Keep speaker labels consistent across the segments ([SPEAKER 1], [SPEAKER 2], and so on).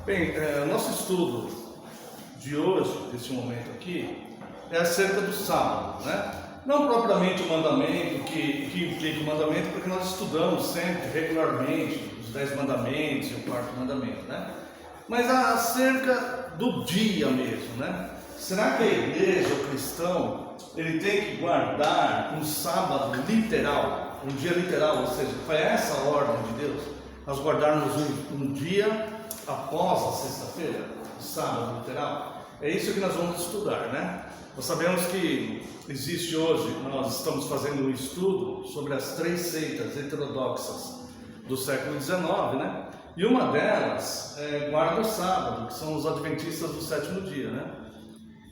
[SPEAKER 1] Bem, nosso estudo de hoje, desse momento aqui, é acerca do sábado, né? Não propriamente o mandamento que implica o mandamento, porque nós estudamos sempre, regularmente, os 10 mandamentos e o 4º mandamento, né? Mas acerca do dia mesmo, né? Será que a igreja, o cristão, ele tem que guardar um sábado literal, um dia literal, ou seja, foi essa a ordem de Deus? Nós guardarmos um dia após a sexta-feira, o sábado literal? É isso que nós vamos estudar, né? Nós sabemos que existe hoje, nós estamos fazendo um estudo sobre as 3 seitas heterodoxas do século XIX, né? E uma delas guarda o sábado, que são os adventistas do 7º dia, né?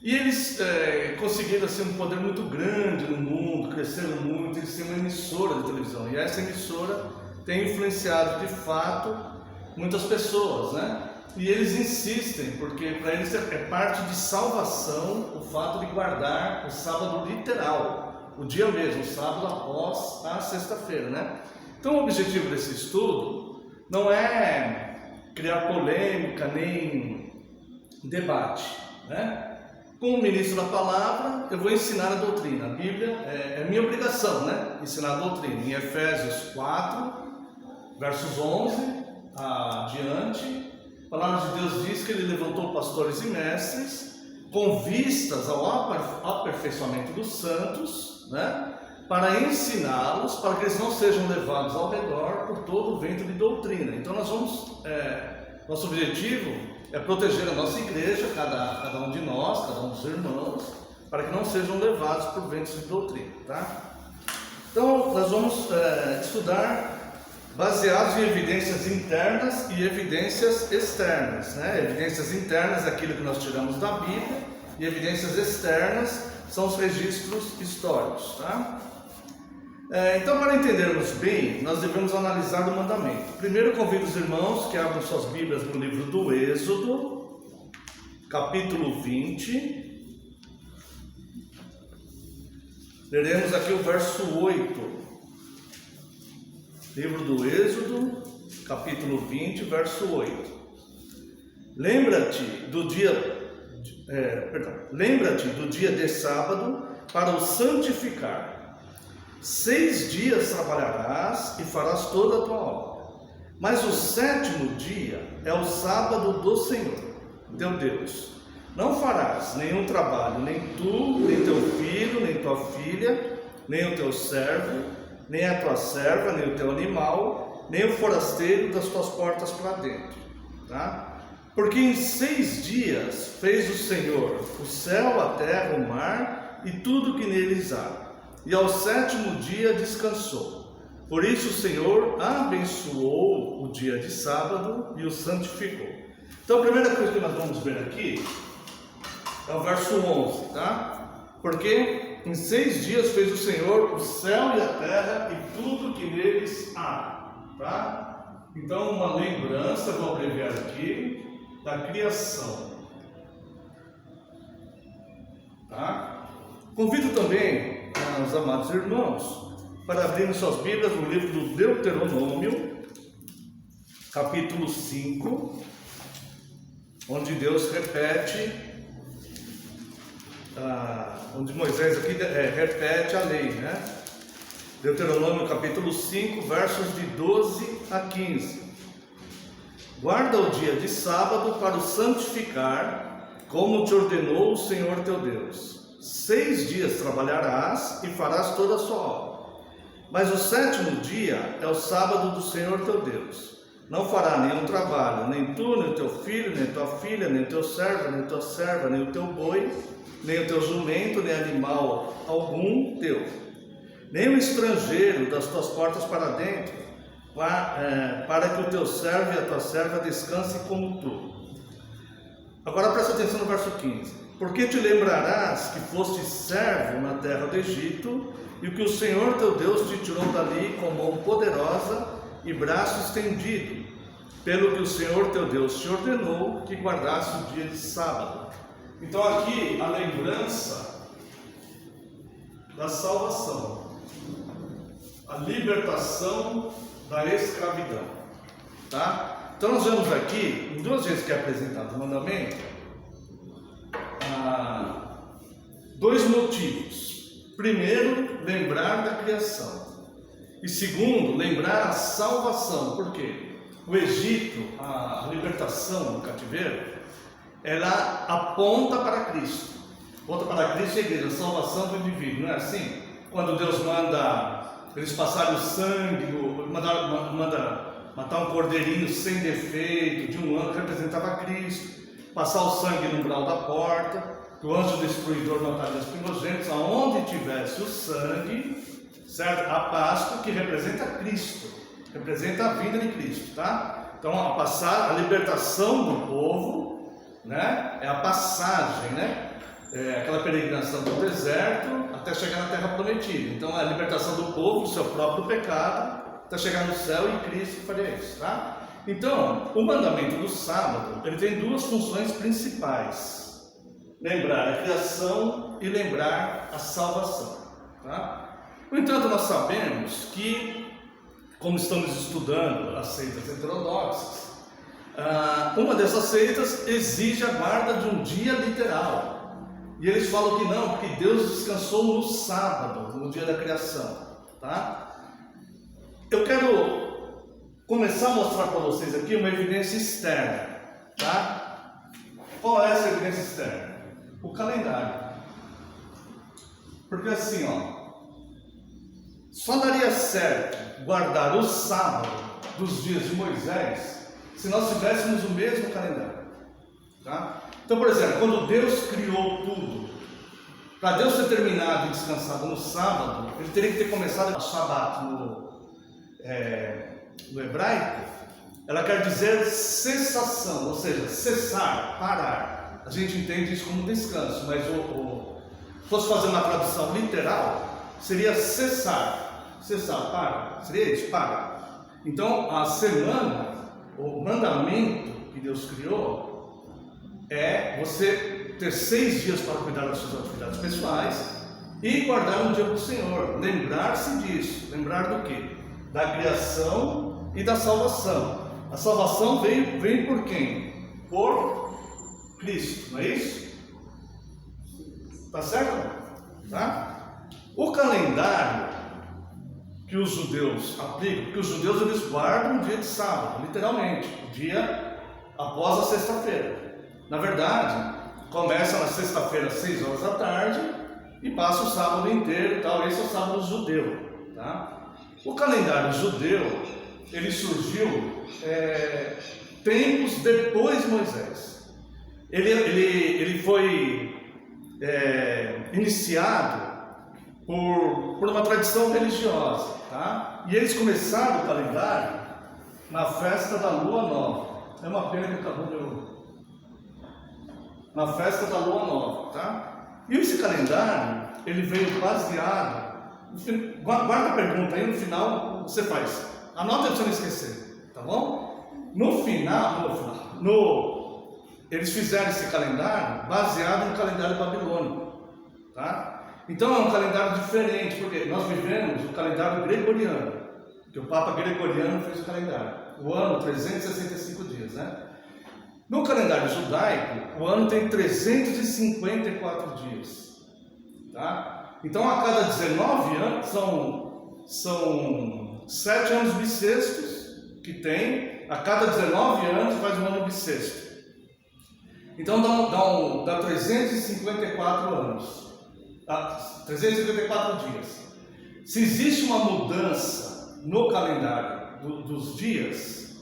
[SPEAKER 1] E eles conseguiram assim, um poder muito grande no mundo, cresceram muito, eles têm uma emissora de televisão. E essa emissora tem influenciado de fato muitas pessoas, né? E eles insistem, porque para eles é parte de salvação o fato de guardar o sábado literal, o dia mesmo, o sábado após a sexta-feira, né? Então o objetivo desse estudo não é criar polêmica nem debate, né? Como ministro da palavra, eu vou ensinar a doutrina. A Bíblia é minha obrigação, né? Ensinar a doutrina. Em Efésios 4, versos 11 adiante, a palavra de Deus diz que ele levantou pastores e mestres com vistas ao aperfeiçoamento dos santos, né? Para ensiná-los, para que eles não sejam levados ao redor por todo o vento de doutrina. Então nós vamos, nosso objetivo é proteger a nossa igreja, cada um de nós, cada um dos irmãos, para que não sejam levados por ventos de doutrina, tá? Então nós vamos estudar baseados em evidências internas e evidências externas, né? Evidências internas é aquilo que nós tiramos da Bíblia, e evidências externas são os registros históricos, tá? Então, para entendermos bem, nós devemos analisar o mandamento. Primeiro, eu convido os irmãos que abram suas Bíblias no livro do Êxodo, capítulo 20. Leremos aqui o verso 8. Livro do Êxodo, capítulo 20, verso 8. Lembra-te do dia de sábado para o santificar. 6 dias trabalharás e farás toda a tua obra. Mas o 7º dia é o sábado do Senhor, teu Deus. Não farás nenhum trabalho, nem tu, nem teu filho, nem tua filha, nem o teu servo, nem a tua serva, nem o teu animal, nem o forasteiro das tuas portas para dentro, tá? Porque em 6 dias fez o Senhor o céu, a terra, o mar e tudo que neles há. E ao 7º dia descansou. Por isso o Senhor abençoou o dia de sábado e o santificou. Então a primeira coisa que nós vamos ver aqui é o verso 11, tá? Porque em 6 dias fez o Senhor o céu e a terra e tudo que neles há, tá? Então uma lembrança, vou abreviar aqui, da criação, tá? Convido também os amados irmãos para abrirem suas Bíblias no livro do Deuteronômio, capítulo 5, onde Deus repete, onde Moisés aqui repete a lei, né? Deuteronômio capítulo 5, versos de 12 a 15. Guarda o dia de sábado para o santificar, como te ordenou o Senhor teu Deus. 6 dias trabalharás e farás toda a sua obra. Mas o 7º dia é o sábado do Senhor teu Deus. Não fará nenhum trabalho, nem tu, nem teu filho, nem tua filha, nem teu servo, nem tua serva, nem o teu boi, nem o teu jumento, nem animal algum teu, nem o estrangeiro das tuas portas para dentro, para que o teu servo e a tua serva descansem como tu. Agora presta atenção no verso 15. Porque te lembrarás que foste servo na terra do Egito, e que o Senhor teu Deus te tirou dali com mão poderosa e braço estendido, pelo que o Senhor teu Deus te ordenou que guardasse o dia de sábado. Então aqui a lembrança da salvação, a libertação da escravidão, tá? Então nós vemos aqui, em duas vezes que é apresentado o mandamento, dois motivos. Primeiro, lembrar da criação. E segundo, lembrar a salvação. Por quê? O Egito, a libertação do cativeiro, ela aponta para Cristo. Aponta para Cristo e a igreja, a salvação do indivíduo, não é assim? Quando Deus manda eles passarem o sangue, manda matar um cordeirinho sem defeito, de um ano, que representava Cristo, passar o sangue no umbral da porta, que o anjo destruidor mataria os primogênitos, aonde tivesse o sangue, certo? A Páscoa, que representa Cristo, representa a vinda de Cristo, tá? Então, a libertação do povo, né? É a passagem, né? Aquela peregrinação do deserto até chegar na terra prometida. Então, a libertação do povo do seu próprio pecado até chegar no céu, e Cristo faria isso, tá? Então, o mandamento do sábado, ele tem duas funções principais: lembrar a criação e lembrar a salvação, tá? No entanto, nós sabemos que, como estamos estudando as seitas heterodoxas, uma dessas seitas exige a guarda de um dia literal. E eles falam que não, porque Deus descansou no sábado, no dia da criação, tá? Eu quero começar a mostrar para vocês aqui uma evidência externa, tá? Qual é essa evidência externa? O calendário. Porque assim, só daria certo guardar o sábado dos dias de Moisés se nós tivéssemos o mesmo calendário, tá? Então, por exemplo, quando Deus criou tudo, para Deus ter terminado e descansado no sábado, ele teria que ter começado a Shabat no hebraico. Ela quer dizer cessação, ou seja, cessar, parar. A gente entende isso como descanso, mas se fosse fazer uma tradução literal, seria cessar, parar, seria isso, parar. Então, a semana, o mandamento que Deus criou, é você ter 6 dias para cuidar das suas atividades pessoais e guardar um dia para o Senhor. Lembrar-se disso. Lembrar do quê? Da criação e da salvação. A salvação vem por quem? Por Cristo, não é isso? Tá certo? Tá? O calendário que os judeus aplicam, porque os judeus eles guardam o dia de sábado, literalmente, o dia após a sexta-feira. Na verdade, começa na sexta-feira às 6 horas da tarde e passa o sábado inteiro e tal. Esse é o sábado judeu, tá? O calendário judeu, ele surgiu tempos depois de Moisés. Ele foi iniciado por uma tradição religiosa, tá? E eles começaram o calendário na festa da Lua Nova. É uma pena que acabou na festa da Lua Nova, tá? E esse calendário, ele veio baseado, guarda a pergunta aí, no final você faz, anota para você não esquecer, tá bom? Eles fizeram esse calendário baseado no calendário babilônico, tá? Então é um calendário diferente, porque nós vivemos o calendário gregoriano, que o Papa Gregoriano fez o calendário, o ano 365 dias, né? No calendário judaico, o ano tem 354 dias, tá? Então, a cada 19 anos, são 7 anos bissextos que tem, a cada 19 anos faz um ano bissexto. Então, dá 354 anos, 354 dias. Se existe uma mudança no calendário dos dias,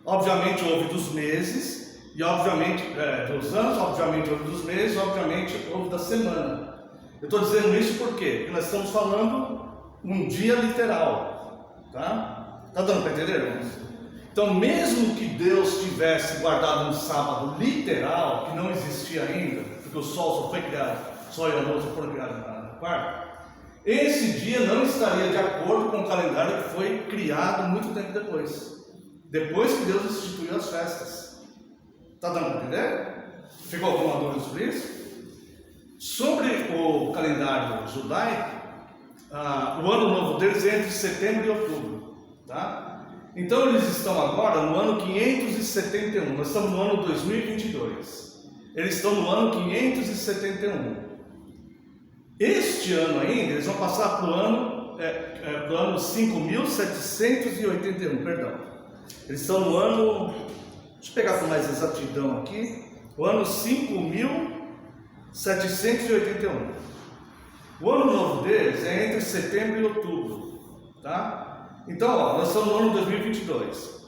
[SPEAKER 1] obviamente houve dos meses, e obviamente dos anos, obviamente houve dos meses, obviamente houve da semana. Eu estou dizendo isso porque nós estamos falando um dia literal, tá? Tá dando para entender, irmãos? Então, mesmo que Deus tivesse guardado um sábado literal, que não existia ainda, porque o sol só foi criado, o sol e a lua só foram criados na quarta, esse dia não estaria de acordo com o calendário que foi criado muito tempo depois que Deus instituiu as festas. Está dando para entender? Ficou alguma dúvida sobre isso? Sobre o calendário judaico, o ano novo deles é entre setembro e outubro, tá? Então eles estão agora no ano 571, nós estamos no ano 2022. Eles estão no ano 571. Este ano ainda, eles vão passar para o ano 5.781, perdão. Eles estão no ano, deixa eu pegar com mais exatidão aqui, o ano 5.781. O ano novo deles é entre setembro e outubro, tá? Então, ó, nós estamos no ano 2022.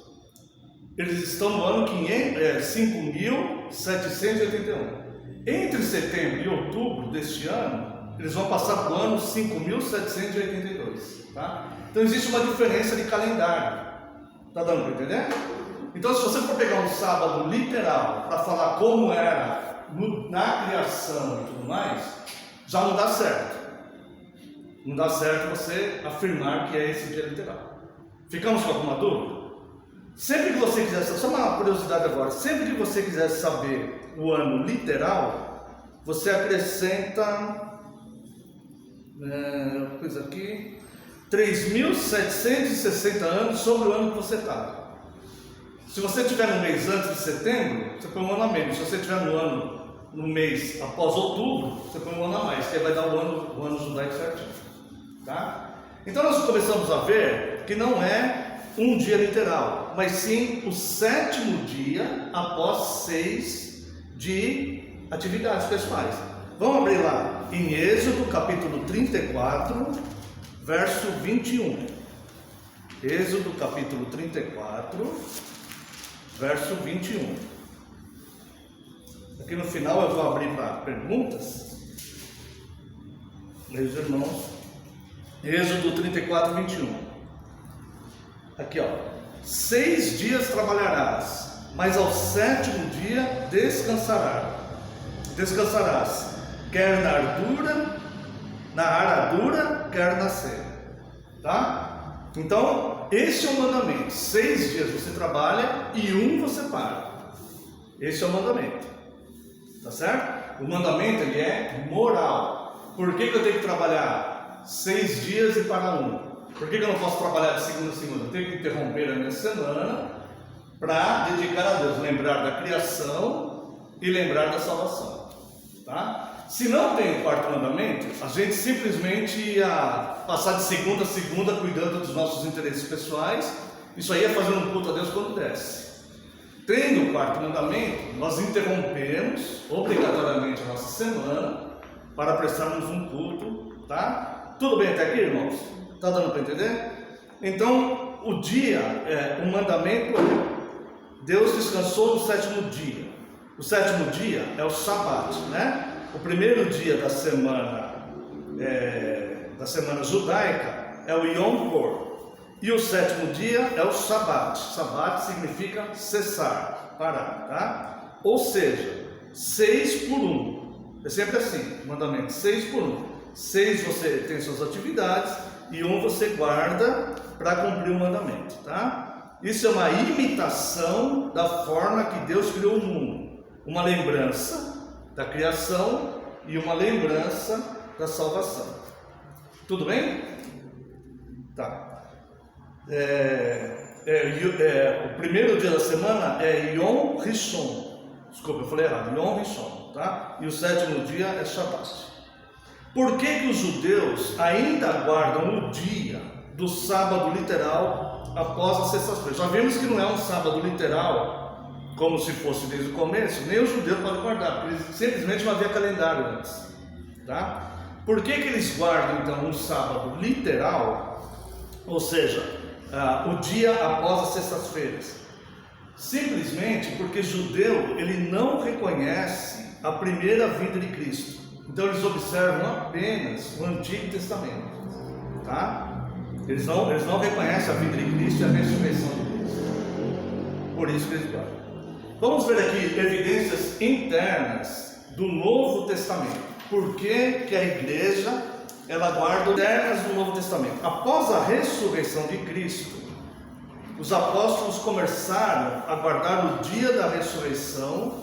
[SPEAKER 1] Eles estão no ano 5.781. Entre setembro e outubro deste ano, eles vão passar para o ano 5.782, tá? Então existe uma diferença de calendário. Tá dando para entender? Então, se você for pegar um sábado literal para falar como era na criação e tudo mais, já não dá certo. Não dá certo você afirmar que é esse dia literal. Ficamos com alguma dúvida? Sempre que você quiser, só uma curiosidade agora, sempre que você quiser saber o ano literal, você acrescenta, coisa aqui, 3.760 anos sobre o ano que você está. Se você estiver no mês antes de setembro, você põe um ano a menos. Se você estiver no mês após outubro, você põe um ano a mais, que aí vai dar o ano judaico certinho. Tá? Então nós começamos a ver que não é um dia literal, mas sim o 7º dia após 6 de atividades pessoais. Vamos abrir lá em Êxodo capítulo 34, verso 21. Êxodo capítulo 34, verso 21. Aqui no final eu vou abrir para perguntas. Meus irmãos, Êxodo 34, 21. Aqui, ó. 6 dias trabalharás, mas ao 7º dia descansarás, quer na aradura, quer na seca. Tá? Então, este é o mandamento. 6 dias você trabalha e 1 você para. Esse é o mandamento. Tá certo? O mandamento ele é moral. Por que eu tenho que trabalhar 6 dias e parar 1? Por que eu não posso trabalhar de segunda a segunda? Eu tenho que interromper a minha semana para dedicar a Deus, lembrar da criação e lembrar da salvação. Tá? Se não tem o 4º mandamento, a gente simplesmente ia passar de segunda a segunda cuidando dos nossos interesses pessoais. Isso aí é fazer um culto a Deus quando desce. Tendo o 4º mandamento, nós interrompemos obrigatoriamente a nossa semana para prestarmos um culto, tá? Tudo bem até aqui, irmãos? Tá dando para entender? Então, o dia, o mandamento, Deus descansou no 7º dia. O 7º dia é o Shabat, né? O primeiro dia da semana judaica é o Yom Kippur. E o 7º dia é o Shabat. Shabat significa cessar, parar, tá? Ou seja, 6 por 1. É sempre assim, o mandamento, 6 por 1. 6 você tem suas atividades e 1 você guarda para cumprir o mandamento, tá? Isso é uma imitação da forma que Deus criou o mundo. Uma lembrança da criação e uma lembrança da salvação. Tudo bem? Tá. O primeiro dia da semana é Yom Rishon. Desculpa, eu falei errado. Yom Rishon, tá? E o 7º dia é Shabat. Por que os judeus ainda guardam o dia do sábado literal após as sextas-feiras? Já vimos que não é um sábado literal como se fosse desde o começo, nem o judeu pode guardar, porque simplesmente não havia calendário antes, tá? Por que eles guardam então um sábado literal, ou seja, o dia após as sextas-feiras? Simplesmente porque judeu ele não reconhece a primeira vinda de Cristo, então eles observam apenas o Antigo Testamento, tá? Eles não reconhecem a vinda de Cristo e a ressurreição de Cristo, por isso que eles guardam. Vamos ver aqui evidências internas do Novo Testamento. Por que a igreja ela guarda internas do Novo Testamento? Após a ressurreição de Cristo, os apóstolos começaram a guardar o dia da ressurreição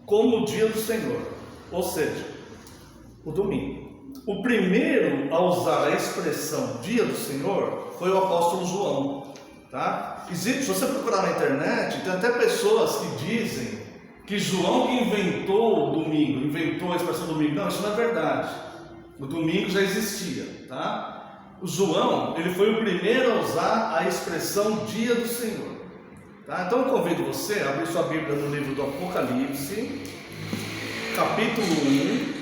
[SPEAKER 1] como o dia do Senhor, ou seja, o domingo. O primeiro a usar a expressão dia do Senhor foi o apóstolo João. Tá? Existe, se você procurar na internet, tem até pessoas que dizem que João que inventou o domingo, inventou a expressão domingo. Não, isso não é verdade. O domingo já existia, tá? O João, ele foi o primeiro a usar a expressão dia do Senhor, tá? Então eu convido você a abrir sua Bíblia no livro do Apocalipse, capítulo 1,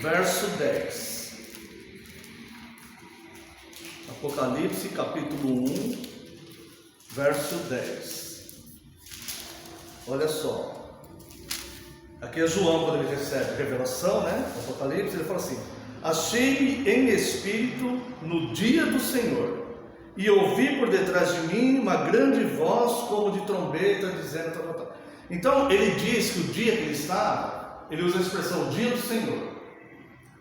[SPEAKER 1] verso 10. Apocalipse, capítulo 1, verso 10. Olha só, aqui é João quando ele recebe a revelação, né? Apocalipse, ele fala assim: achei-me em espírito no dia do Senhor, e ouvi por detrás de mim uma grande voz como de trombeta, dizendo tal, tal. Então ele diz que o dia que ele estava, ele usa a expressão dia do Senhor.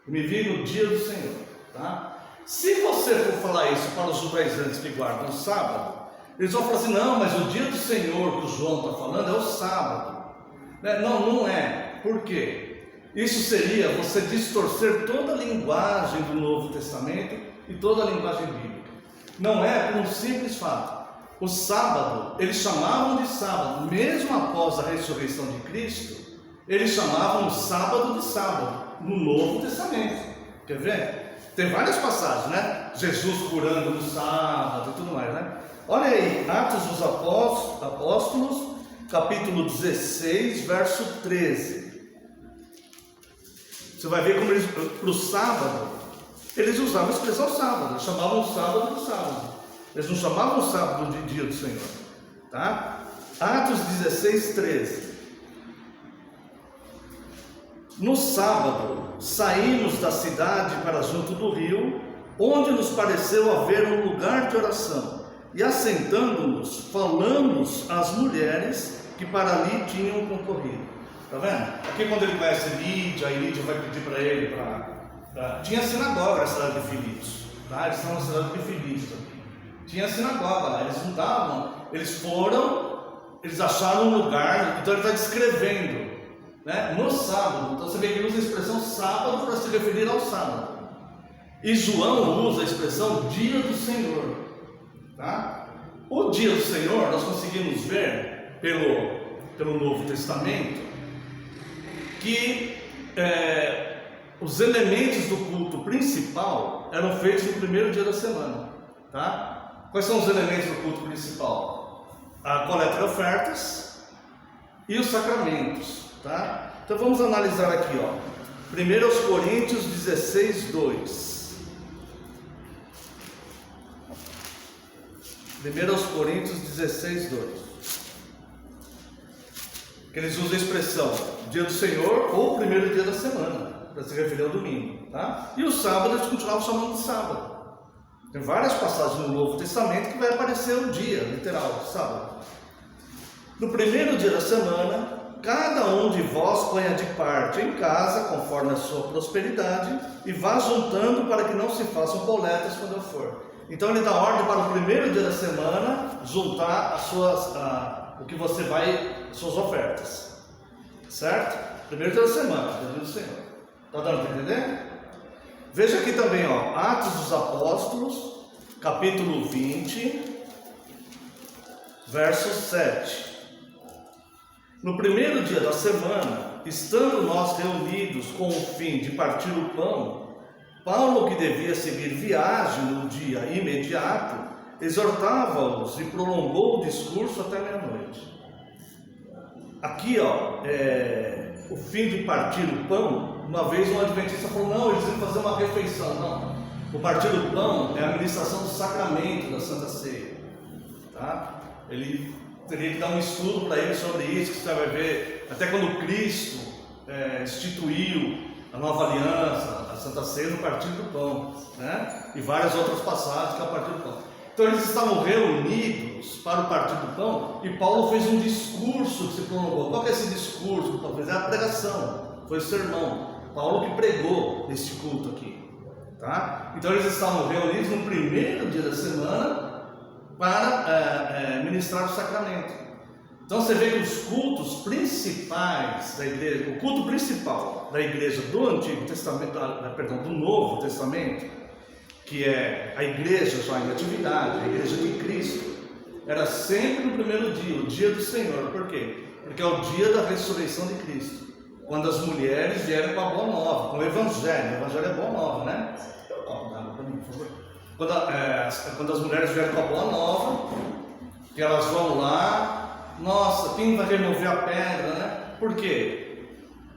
[SPEAKER 1] Eu me vi no dia do Senhor, tá? Se você for falar isso para os judaizantes que guardam o sábado, eles vão falar assim: não, mas o dia do Senhor que o João está falando é o sábado. Não, não é. Por quê? Isso seria você distorcer toda a linguagem do Novo Testamento e toda a linguagem bíblica. Não é por um simples fato. O sábado, eles chamavam de sábado, mesmo após a ressurreição de Cristo, eles chamavam o sábado de sábado, no Novo Testamento. Quer ver? Tem várias passagens, né? Jesus curando no sábado e tudo mais, né? Olha aí, Atos dos Apóstolos, capítulo 16, verso 13. Você vai ver como eles, para o sábado, eles usavam a expressão sábado, eles chamavam o sábado de sábado. Eles não chamavam o sábado de dia do Senhor, tá? Atos 16, 13. No sábado, saímos da cidade para junto do rio, onde nos pareceu haver um lugar de oração. E assentando-nos, falamos às mulheres que para ali tinham concorrido. Está vendo? Aqui quando ele conhece Lídia, aí Lídia vai pedir para ele tinha sinagoga na cidade de Filipos, tá? Eles estão na cidade de Filipos aqui. Tinha sinagoga lá, eles não estavam, eles foram, eles acharam um lugar, então ele está descrevendo, né? No sábado, então você vê que ele usa a expressão sábado para se referir ao sábado. E João usa a expressão dia do Senhor. Tá? O dia do Senhor, nós conseguimos ver pelo Novo Testamento que os elementos do culto principal eram feitos no primeiro dia da semana. Tá? Quais são os elementos do culto principal? A coleta de ofertas e os sacramentos. Tá? Então vamos analisar aqui, ó. 1 Coríntios 16, 2. 1 Coríntios 16, 2. Que eles usam a expressão dia do Senhor ou primeiro dia da semana, para se referir ao domingo, tá? E o sábado eles continuavam chamando de sábado. Tem várias passagens no Novo Testamento que vai aparecer o dia, literal, sábado. No primeiro dia da semana, cada um de vós ponha de parte em casa, conforme a sua prosperidade, e vá juntando para que não se façam coletas quando eu for. Então ele dá ordem para o primeiro dia da semana juntar as suas ofertas, certo? Primeiro dia da semana, dia do Senhor. Está dando para entender? Veja aqui também, ó, Atos dos Apóstolos, capítulo 20, verso 7. No primeiro dia da semana, estando nós reunidos com o fim de partir o pão, Paulo, que devia seguir viagem no dia imediato, exortava-os e prolongou o discurso até meia-noite. Aqui, ó, o fim de partir o pão, uma vez um adventista falou: não, eles iam fazer uma refeição. Não, o partir do pão é a administração do sacramento da Santa Ceia, tá? Ele teria que dar um estudo para ele sobre isso, que você vai ver, até quando Cristo instituiu a nova aliança, a Santa Ceia, no partir do pão, né? E várias outras passagens que é o partir do pão. Então eles estavam reunidos para o partir do pão e Paulo fez um discurso que se prolongou. Qual que é esse discurso que Paulo fez? É a pregação, foi o sermão. Paulo que pregou neste culto aqui, tá? Então eles estavam reunidos no primeiro dia da semana para ministrar o sacramento. Então você vê que os cultos principais da igreja, o culto principal da igreja do Antigo Testamento, do Novo Testamento, que é a igreja já em atividade, a igreja de Cristo, era sempre no primeiro dia, o dia do Senhor. Por quê? Porque é o dia da ressurreição de Cristo, quando as mulheres vieram com a boa nova, com o Evangelho. O Evangelho é boa nova, né? Dá um copo d'água para mim, por favor. Quando as mulheres vieram com a boa nova, que elas vão lá, nossa, quem vai remover a pedra, né? Por quê?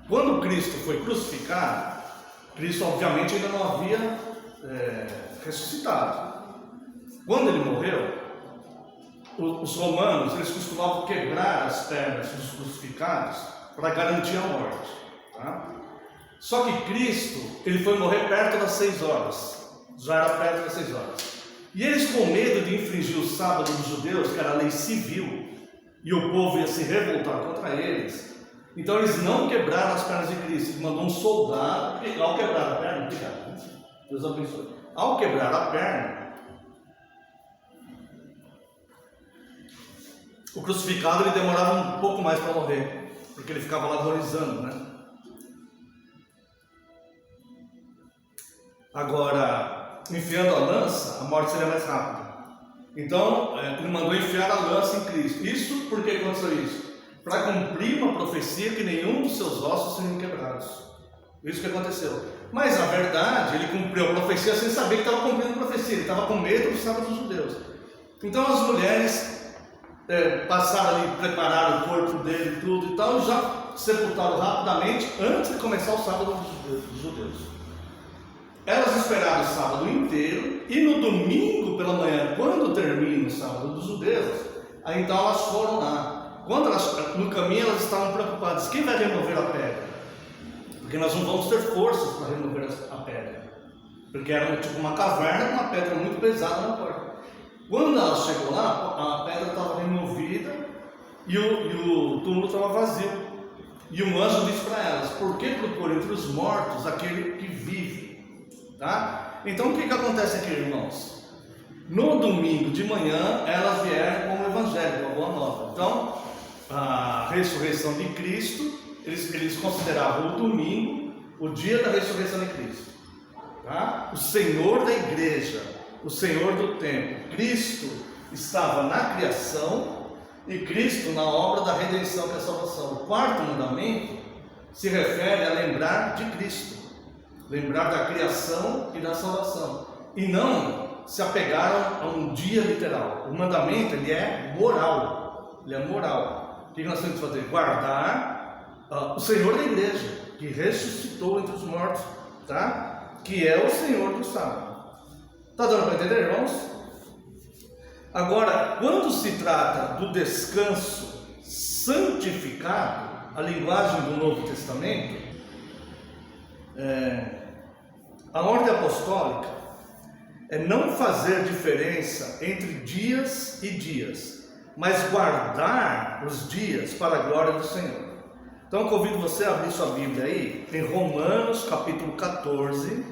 [SPEAKER 1] Quando Cristo foi crucificado, Cristo obviamente ainda não havia ressuscitado. Quando ele morreu, os romanos, eles costumavam quebrar as pernas dos crucificados para garantir a morte, tá? Só que Cristo, ele foi morrer perto das 6 horas, já era perto das 6 horas, e eles, com medo de infringir o sábado dos judeus, que era a lei civil, e o povo ia se revoltar contra eles, então eles não quebraram as pernas de Cristo. Ele mandou um soldado, ao quebrar a perna, Deus abençoe, ao quebrar a perna, o crucificado ele demorava um pouco mais para morrer, porque ele ficava lá agonizando, né? Agora, enfiando a lança, a morte seria mais rápida. Então, ele mandou enfiar a lança em Cristo. Isso, por que aconteceu isso? Para cumprir uma profecia que nenhum dos seus ossos seriam quebrados. Isso que aconteceu. Mas, na verdade, ele cumpriu a profecia sem saber que estava cumprindo a profecia. Ele estava com medo do sábado dos judeus. Então, as mulheres passaram ali, prepararam o corpo dele e tudo e tal, e já sepultaram rapidamente antes de começar o sábado dos judeus. Elas esperaram o sábado inteiro, e no domingo pela manhã, quando termina o sábado dos judeus, aí então elas foram lá. Quando no caminho elas estavam preocupadas: quem vai remover a pedra? Porque nós não vamos ter forças para remover a pedra, porque era tipo uma caverna com uma pedra muito pesada na porta. Quando ela chegou lá, a pedra estava removida e o túmulo estava vazio. E um anjo disse para elas: por que procura entre os mortos aquele que vive? Tá? Então o que acontece aqui, irmãos? No domingo de manhã, elas vieram com o Evangelho, com a boa nova. Então, a ressurreição de Cristo, eles consideravam o domingo o dia da ressurreição de Cristo. Tá? O Senhor da igreja, o Senhor do tempo, Cristo estava na criação e Cristo na obra da redenção, que é a salvação. O quarto mandamento se refere a lembrar de Cristo, lembrar da criação e da salvação, e não se apegaram a um dia literal. O mandamento, ele é moral, ele é moral. O que nós temos que fazer? Guardar o Senhor da igreja, que ressuscitou entre os mortos, tá? Que é o Senhor do sábado. Está dando para entender, irmãos? Agora, quando se trata do descanso santificado, a linguagem do Novo Testamento, a ordem apostólica é não fazer diferença entre dias e dias, mas guardar os dias para a glória do Senhor. Então eu convido você a abrir sua Bíblia aí, em Romanos capítulo 14,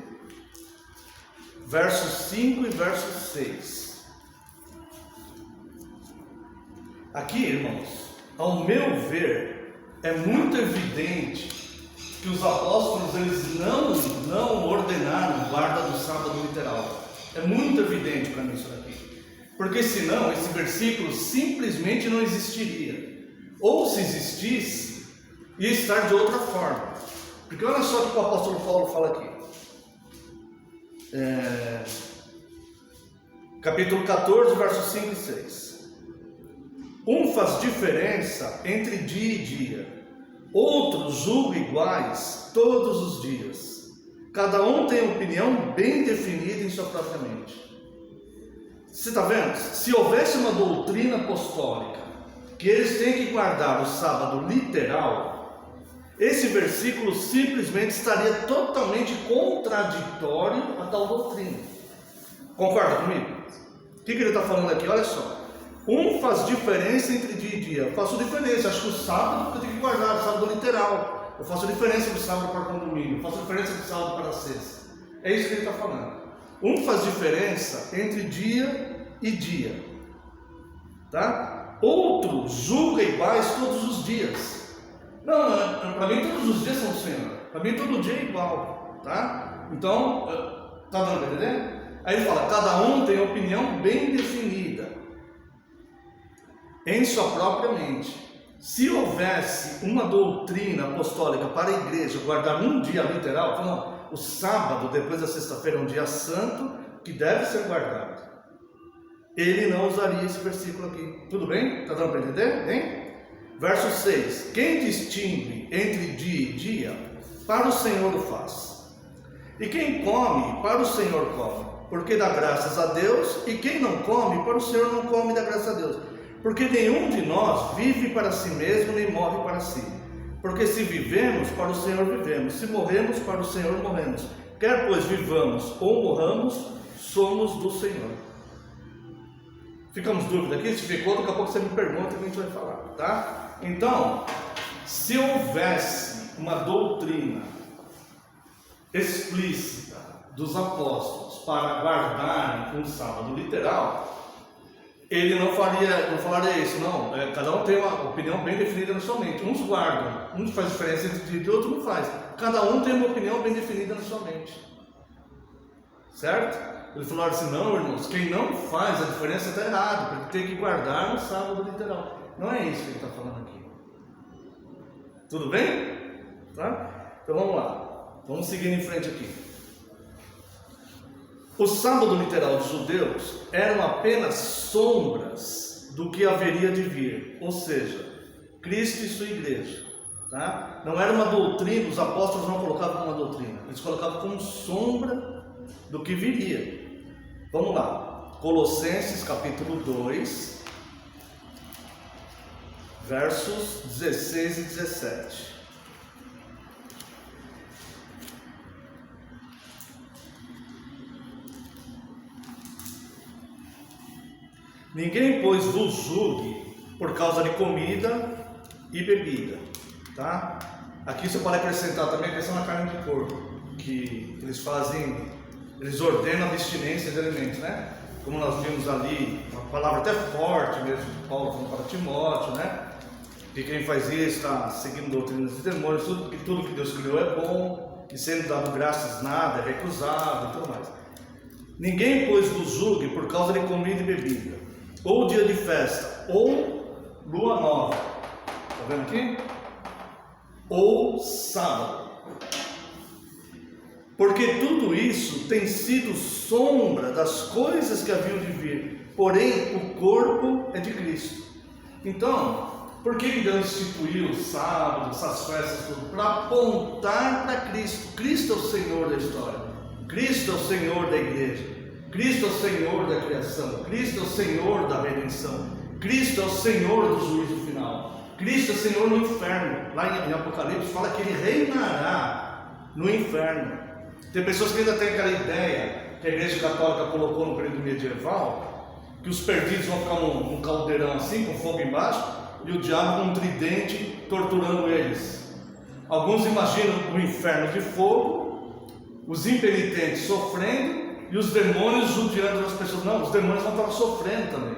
[SPEAKER 1] versos 5 e verso 6. Aqui, irmãos, ao meu ver, é muito evidente que os apóstolos eles não ordenaram guarda do sábado literal. É muito evidente para mim isso daqui, porque senão esse versículo simplesmente não existiria, ou se existisse, ia estar de outra forma. Porque olha só o que o apóstolo Paulo fala aqui, capítulo 14, versos 5 e 6. Um faz diferença entre dia e dia, outro julga iguais todos os dias. Cada um tem opinião bem definida em sua própria mente. Você está vendo? Se houvesse uma doutrina apostólica que eles têm que guardar o sábado literal, esse versículo simplesmente estaria totalmente contraditório a tal doutrina. Concorda comigo? O que ele está falando aqui? Olha só. Um faz diferença entre dia e dia. Eu faço diferença. Acho que o sábado eu tenho que guardar, o sábado literal. Eu faço diferença do sábado para o domingo. Eu faço diferença do sábado para a sexta. É isso que ele está falando. Um faz diferença entre dia e dia. Tá? Outro julga iguais todos os dias. Não, para mim todos os dias são o Senhor. Para mim todo dia é igual. Tá? Então, está dando para entender? Aí ele fala, cada um tem opinião bem definida em sua própria mente. Se houvesse uma doutrina apostólica para a igreja guardar um dia literal, fala, não, o sábado, depois da sexta-feira, é um dia santo que deve ser guardado. Ele não usaria esse versículo aqui. Tudo bem? Está dando para entender? Bem? Verso 6. Quem distingue entre dia e dia, para o Senhor o faz. E quem come, para o Senhor come, porque dá graças a Deus. E quem não come, para o Senhor não come e dá graças a Deus. Porque nenhum de nós vive para si mesmo, nem morre para si. Porque se vivemos, para o Senhor vivemos. Se morremos, para o Senhor morremos. Quer pois vivamos ou morramos, somos do Senhor. Ficamos dúvida aqui? Se ficou, daqui a pouco você me pergunta que a gente vai falar, tá? Então, se houvesse uma doutrina explícita dos apóstolos para guardar um sábado literal, ele não falaria isso, não. Cada um tem uma opinião bem definida na sua mente. Uns guardam, uns faz diferença entre dia e outro não faz. Cada um tem uma opinião bem definida na sua mente. Certo? Ele falou assim, não, irmãos, quem não faz a diferença está errado, porque tem que guardar no sábado literal. Não é isso que ele está falando aqui. Tudo bem? Tá? Então vamos lá. Vamos seguir em frente aqui. O sábado literal dos judeus eram apenas sombras do que haveria de vir, ou seja, Cristo e sua igreja. Tá? Não era uma doutrina, os apóstolos não colocavam como uma doutrina, eles colocavam como sombra do que viria. Vamos lá, Colossenses capítulo 2, versos 16 e 17. Ninguém, pois, vos julgue por causa de comida e bebida, tá? Aqui você pode acrescentar também a questão da carne de porco, que eles fazem, eles ordenam a abstinência de alimentos, né? Como nós vimos ali, uma palavra até forte mesmo, Paulo falando para Timóteo, né? Que quem faz isso está seguindo doutrinas de demônios, tudo que Deus criou é bom, e sendo dado graças nada é recusável e tudo mais. Ninguém, pois, vos julgue por causa de comida e bebida, ou dia de festa, ou lua nova, está vendo aqui? Ou sábado, porque tudo isso tem sido sombra das coisas que haviam de vir, porém o corpo é de Cristo. Então, por que Deus instituiu o sábado, essas festas, tudo? Para apontar para Cristo. Cristo é o Senhor da história, Cristo é o Senhor da igreja, Cristo é o Senhor da criação, Cristo é o Senhor da redenção, Cristo é o Senhor do juízo final, Cristo é o Senhor no inferno. Lá em Apocalipse fala que Ele reinará no inferno. Tem pessoas que ainda têm aquela ideia que a Igreja Católica colocou no período medieval, que os perdidos vão ficar num caldeirão assim, com fogo embaixo, e o diabo com um tridente torturando eles. Alguns imaginam o inferno de fogo, os impenitentes sofrendo, e os demônios judiando as pessoas. Não, os demônios vão estar sofrendo também.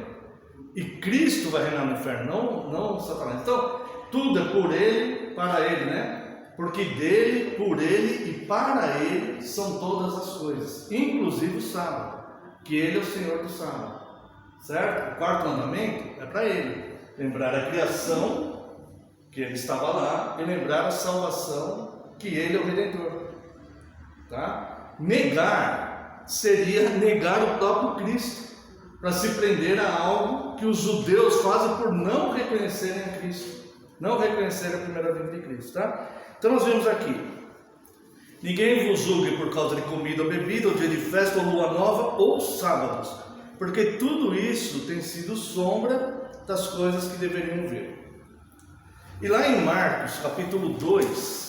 [SPEAKER 1] E Cristo vai reinar no inferno, não Satanás. Então, tudo é por Ele, para Ele, né? Porque dele, por Ele e para Ele são todas as coisas, inclusive o sábado, que Ele é o Senhor do sábado. Certo? O quarto mandamento é para Ele. Lembrar a criação, que Ele estava lá, e lembrar a salvação, que Ele é o Redentor. Tá? Negar seria negar o próprio Cristo, para se prender a algo que os judeus fazem por não reconhecerem a Cristo, não reconhecerem a primeira vinda de Cristo, tá? Então nós vemos aqui, ninguém vos julgue por causa de comida ou bebida, ou dia de festa, ou lua nova, ou sábados, porque tudo isso tem sido sombra das coisas que deveriam vir. E lá em Marcos capítulo 2,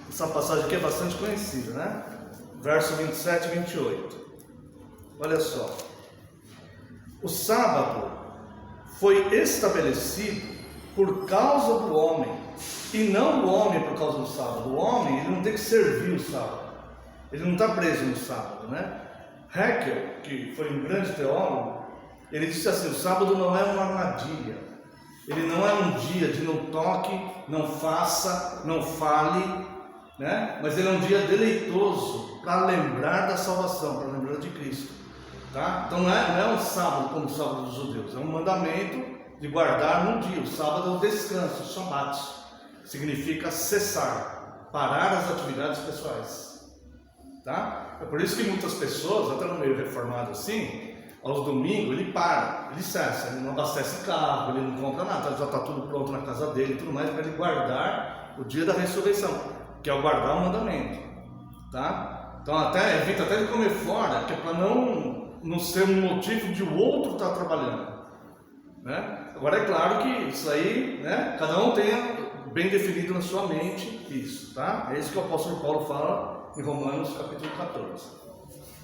[SPEAKER 1] essa passagem aqui é bastante conhecida, né? Verso 27 e 28. Olha só. O sábado foi estabelecido por causa do homem, e não o homem por causa do sábado. O homem, ele não tem que servir o sábado. Ele não está preso no sábado, né? Haeckel, que foi um grande teólogo, ele disse assim: o sábado não é uma armadilha. Ele não é um dia de não toque, não faça, não fale, né? Mas ele é um dia deleitoso para lembrar da salvação, para lembrar de Cristo, tá? Então não é um sábado como o sábado dos judeus, é um mandamento de guardar num dia. O sábado é o descanso, o Shabat, significa cessar, parar as atividades pessoais, tá? É por isso que muitas pessoas, até no meio reformado assim, aos domingos ele para, ele cessa, ele não abastece carro, ele não compra nada, já está tudo pronto na casa dele e tudo mais, para ele guardar o dia da ressurreição, que é o guardar o mandamento, tá? Então até evita até de comer fora, que é para não ser um motivo de o outro estar trabalhando, né? Agora é claro que isso aí, né, cada um tenha bem definido na sua mente isso, tá? É isso que o apóstolo Paulo fala em Romanos capítulo 14.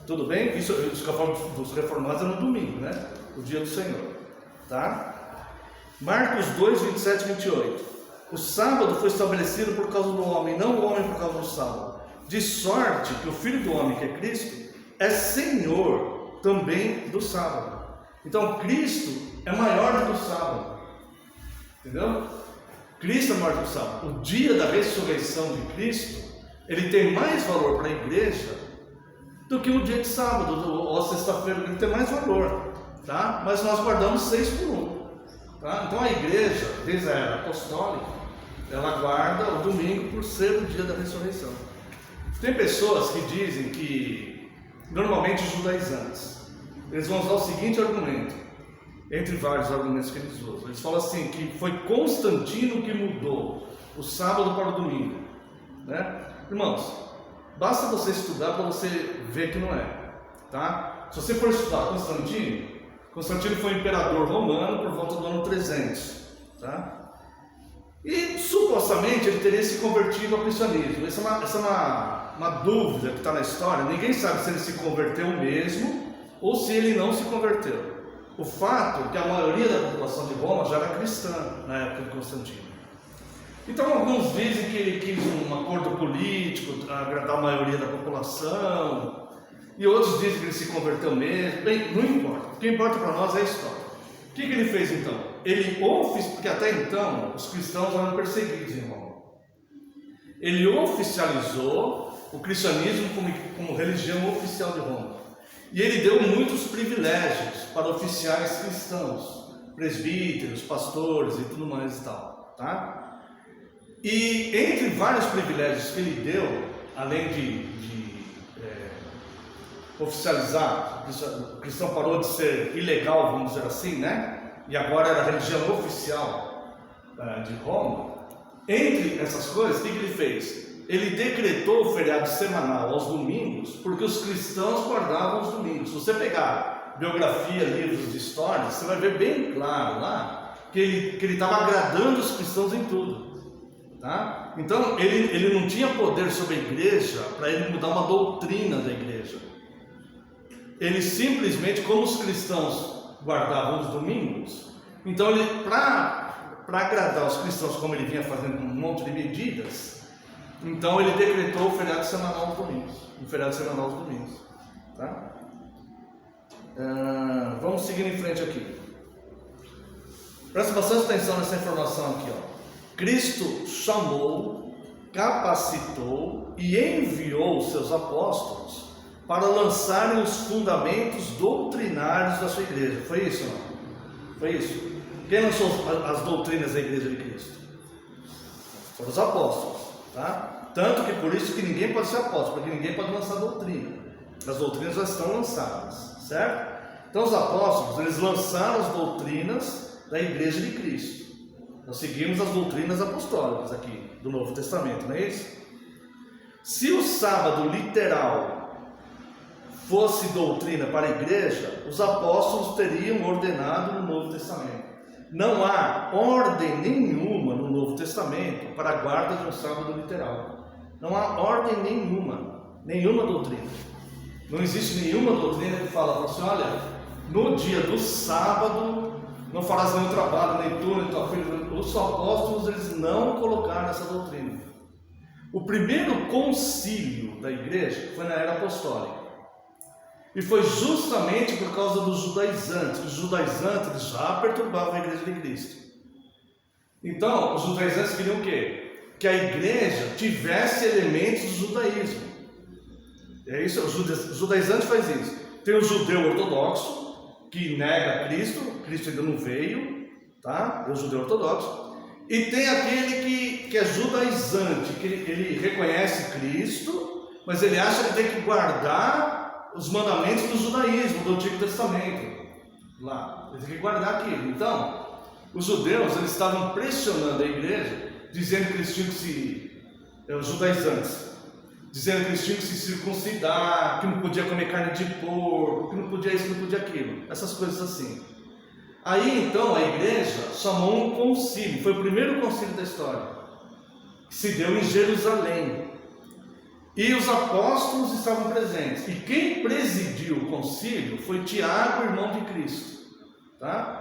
[SPEAKER 1] Tudo bem? Isso que eu falo dos reformados é no domingo, né? O dia do Senhor, tá? Marcos 2, 27 e 28. O sábado foi estabelecido por causa do homem, não o homem por causa do sábado. De sorte que o Filho do homem, que é Cristo, é Senhor também do sábado. Então Cristo é maior do que o sábado. Entendeu? Cristo é maior do que o sábado. O dia da ressurreição de Cristo, ele tem mais valor para a igreja do que o dia de sábado ou a sexta-feira, ele tem mais valor, tá? Mas nós guardamos 6 por 1, tá? Então a igreja, desde a era apostólica, ela guarda o domingo por ser o dia da ressurreição. Tem pessoas que dizem que, normalmente judaizantes, eles vão usar o seguinte argumento, entre vários argumentos que eles usam. Eles falam assim, que foi Constantino que mudou o sábado para o domingo, né? Irmãos, basta você estudar para você ver que não é, tá? Se você for estudar Constantino foi imperador romano por volta do ano 300, tá? E supostamente ele teria se convertido ao cristianismo. Essa é uma dúvida que está na história. Ninguém sabe se ele se converteu mesmo ou se ele não se converteu. O fato é que a maioria da população de Roma já era cristã na época de Constantino. Então alguns dizem que ele quis um acordo político para agradar a maioria da população, e outros dizem que ele se converteu mesmo. Bem, não importa, o que importa para nós é a história. O que ele fez então? Porque até então os cristãos eram perseguidos em Roma. Ele oficializou o cristianismo como religião oficial de Roma. E ele deu muitos privilégios para oficiais cristãos, presbíteros, pastores e tudo mais e tal, tá? E entre vários privilégios que ele deu, além de oficializar, o cristão parou de ser ilegal, vamos dizer assim, né? E agora era a religião oficial de Roma. Entre essas coisas, o que ele fez? Ele decretou o feriado semanal aos domingos, porque os cristãos guardavam os domingos. Se você pegar biografia, livros de história, você vai ver bem claro lá que ele estava agradando os cristãos em tudo. Tá? Então ele não tinha poder sobre a igreja para ele mudar uma doutrina da igreja. Ele simplesmente, como os cristãos guardavam os domingos, então ele, para agradar os cristãos, como ele vinha fazendo um monte de medidas, então ele decretou o feriado semanal aos domingos, tá? Vamos seguir em frente aqui. Presta bastante atenção nessa informação aqui, ó. Cristo chamou, capacitou e enviou os seus apóstolos para lançarem os fundamentos doutrinários da sua igreja. Foi isso, não? Foi isso. Quem lançou as doutrinas da igreja de Cristo? Foram os apóstolos, tá? Tanto que por isso que ninguém pode ser apóstolo, porque ninguém pode lançar doutrina. As doutrinas já estão lançadas, certo? Então os apóstolos, eles lançaram as doutrinas da igreja de Cristo. Nós seguimos as doutrinas apostólicas aqui do Novo Testamento, não é isso? Se o sábado literal fosse doutrina para a igreja, os apóstolos teriam ordenado no Novo Testamento. Não há ordem nenhuma no Novo Testamento para a guarda de um sábado literal. Não há ordem nenhuma doutrina. Não existe nenhuma doutrina que fala assim, olha, no dia do sábado não farás nenhum trabalho, nem tu, nem tua filha. Os apóstolos, eles não colocaram essa doutrina. O primeiro concílio da igreja foi na era apostólica. E foi justamente por causa dos judaizantes. Os judaizantes já perturbavam a igreja de Cristo. Então, os judaizantes queriam o quê? que a igreja tivesse elementos do judaísmo. É isso, o judaizante faz isso. Tem o judeu ortodoxo, que nega Cristo ainda não veio, tá? É o judeu ortodoxo. E tem aquele que é judaizante, que ele reconhece Cristo, mas ele acha que tem que guardar os mandamentos do judaísmo, do Antigo Testamento. Lá, ele tem que guardar aquilo. Então, os judeus, eles estavam pressionando a igreja, dizendo que eles tinham que os judaizantes, dizendo que eles tinham que se circuncidar, que não podia comer carne de porco, que não podia isso, que não podia aquilo, essas coisas assim. Aí então a igreja chamou um concílio, foi o primeiro concílio da história, que se deu em Jerusalém. E os apóstolos estavam presentes. E quem presidiu o concílio foi Tiago, irmão de Cristo. Tá?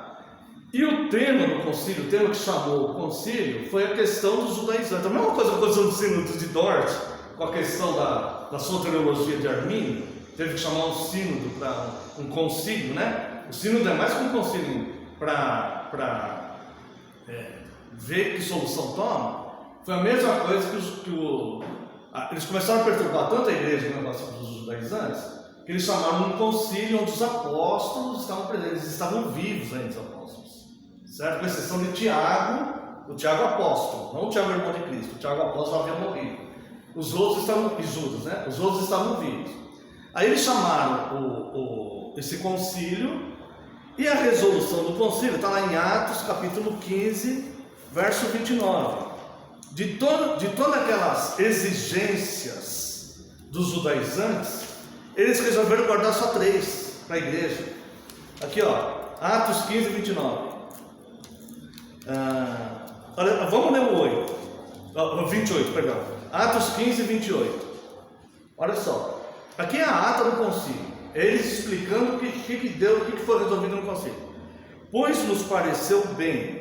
[SPEAKER 1] E o tema do concílio, o tema que chamou o concílio, foi a questão dos judaizantes. A mesma coisa que aconteceu no sínodo de Dort, com a questão da soteriologia de Armínio. Teve que chamar um sínodo para um concílio, né? O sínodo é mais que um concílio para ver que solução toma. Foi a mesma coisa eles começaram a perturbar tanto a igreja no negócio dos judaizantes, que eles chamaram um concílio onde os apóstolos estavam presentes. Eles estavam vivos ainda, os apóstolos, certo? Com exceção de Tiago, o Tiago apóstolo, não o Tiago irmão de Cristo. O Tiago apóstolo havia morrido. Os outros estavam, e Judas, né? Os outros estavam vivos. Aí eles chamaram esse concílio, e a resolução do concílio está lá em Atos capítulo 15, verso 29. De todas aquelas exigências dos judaizantes, eles resolveram guardar só 3 para a igreja. Aqui, ó, Atos 15, 29. Olha, vamos ler o 28, perdão. Atos 15, 28. Olha só, aqui é a ata do concílio, eles explicando o que foi resolvido no concílio. Pois nos pareceu bem,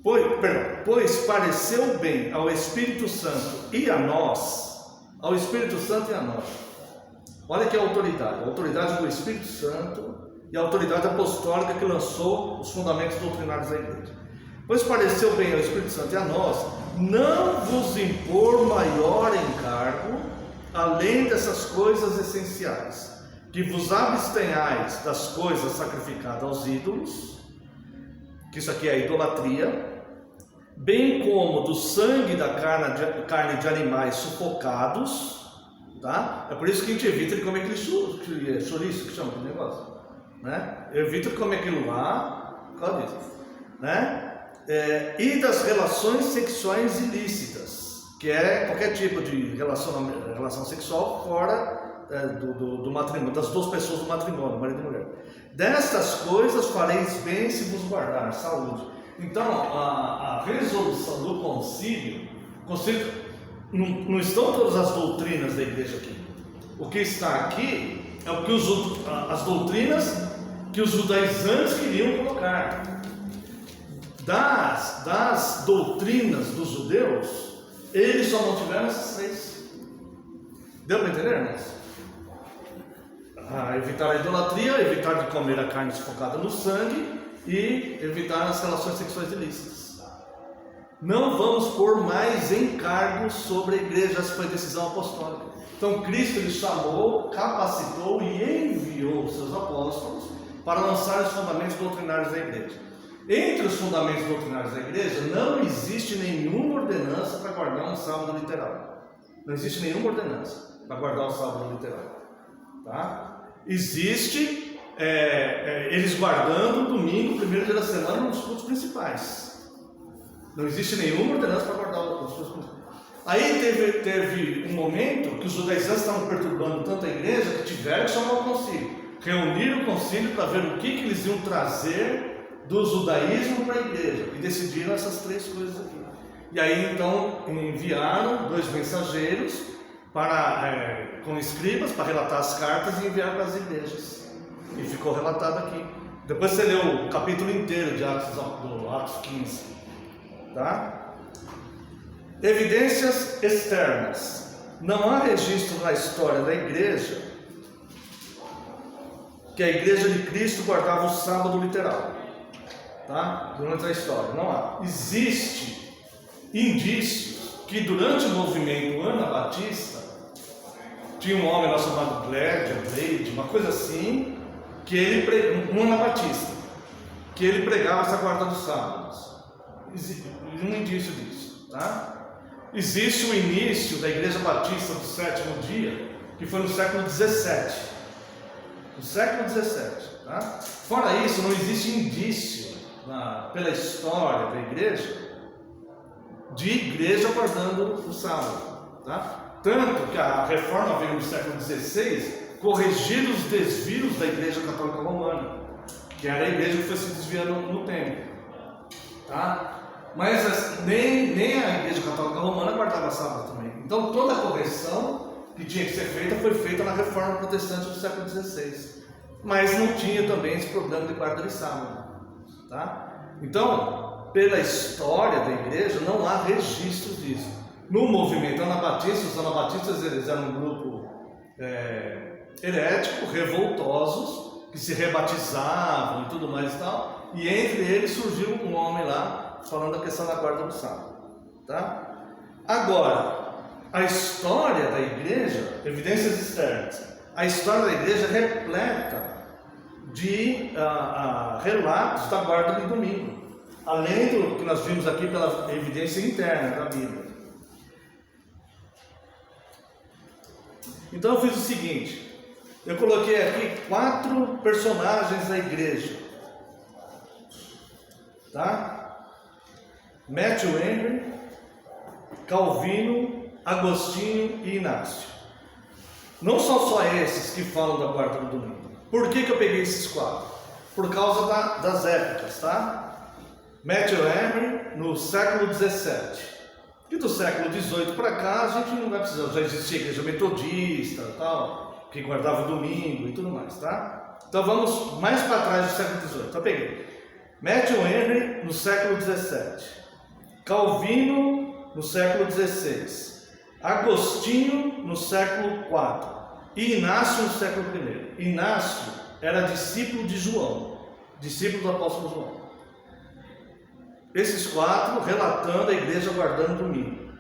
[SPEAKER 1] pois pareceu bem ao Espírito Santo e a nós, olha que a autoridade do Espírito Santo e a autoridade apostólica que lançou os fundamentos doutrinários da igreja. Pois pareceu bem ao Espírito Santo e a nós, não vos impor maior encargo, além dessas coisas essenciais, que vos abstenhais das coisas sacrificadas aos ídolos, que isso aqui é a idolatria, bem como do sangue da carne de animais sufocados, tá? É por isso que a gente evita de comer aquele chouriço, que chama aquele negócio, né? Evita de comer aquilo lá, por causa disso, né? E das relações sexuais ilícitas, que é qualquer tipo de relação sexual fora do matrimônio, das 2 pessoas do matrimônio, marido e mulher. Destas coisas fareis bem se vos guardar, saúde. Então, a resolução do concílio não estão todas as doutrinas da igreja aqui. O que está aqui é o que as doutrinas que os judaizantes queriam colocar. Das doutrinas dos judeus, eles só não tiveram essas 3. Deu para entender, irmãos? Evitar a idolatria, evitar de comer a carne sufocada no sangue e evitar as relações sexuais ilícitas. Não vamos pôr mais encargos sobre a igreja, essa foi a decisão apostólica. Então Cristo ele chamou, capacitou e enviou os seus apóstolos para lançar os fundamentos doutrinários da igreja. Entre os fundamentos doutrinários da igreja não existe nenhuma ordenança para guardar um sábado literal. Não existe nenhuma ordenança para guardar um sábado literal, tá? Existe eles guardando o domingo, o primeiro dia da semana, nos cultos principais. Não existe nenhuma ordenança para guardar os cultos principais. Aí teve um momento que os judaizantes estavam perturbando tanto a igreja que tiveram que chamar o concílio. Reuniram o concílio para ver o que eles iam trazer do judaísmo para a igreja. E decidiram essas 3 coisas aqui. E aí então enviaram 2 mensageiros com escribas para relatar as cartas e enviar para as igrejas. E ficou relatado aqui. Depois você lê o capítulo inteiro de Atos 15. Tá? Evidências externas. Não há registro na história da igreja que a igreja de Cristo guardava o sábado literal, tá? Durante a história, não há. Existem indícios que durante o movimento Anabatista, tinha um homem lá chamado Blade, uma coisa assim, que ele um Anabatista, que ele pregava essa guarda dos sábados. Um indício disso, tá? Existe o início da Igreja Batista do sétimo dia, que foi no século XVII. No século XVII, tá? Fora isso, não existe indício pela história da igreja de igreja guardando o sábado, tá? Tanto que a reforma veio no século XVI corrigir os desvios da Igreja Católica Romana, que era a igreja que foi se desviando no tempo, tá? Mas nem a Igreja Católica Romana guardava sábado também. Então toda a correção que tinha que ser feita foi feita na Reforma Protestante do século XVI. Mas não tinha também esse problema de guarda de sábado, tá? Então, pela história da igreja, não há registros disso. No movimento anabatista, os anabatistas eles eram um grupo herético, revoltosos, que se rebatizavam e tudo mais e tal. E entre eles surgiu um homem lá falando a questão da guarda do sábado, tá? Agora, a história da igreja, evidências externas, a história da igreja é repleta de relatos da guarda do domingo, além do que nós vimos aqui pela evidência interna da Bíblia. Então eu fiz o seguinte, eu coloquei aqui 4 personagens da igreja, tá? Matthew Henry, Calvino, Agostinho e Inácio. Não são só esses que falam da guarda do domingo. Por que eu peguei esses 4? Por causa das épocas, tá? Matthew Henry no século XVII. E do século XVIII para cá a gente não vai precisar, já existia a igreja metodista, tal, que guardava o domingo e tudo mais, tá? Então vamos mais para trás do século XVIII. Então peguei Matthew Henry no século XVII. Calvino no século XVI, Agostinho no século IV e Inácio no século I. Inácio era discípulo de João, discípulo do apóstolo João. Esses 4 relatando a igreja guardando o domingo,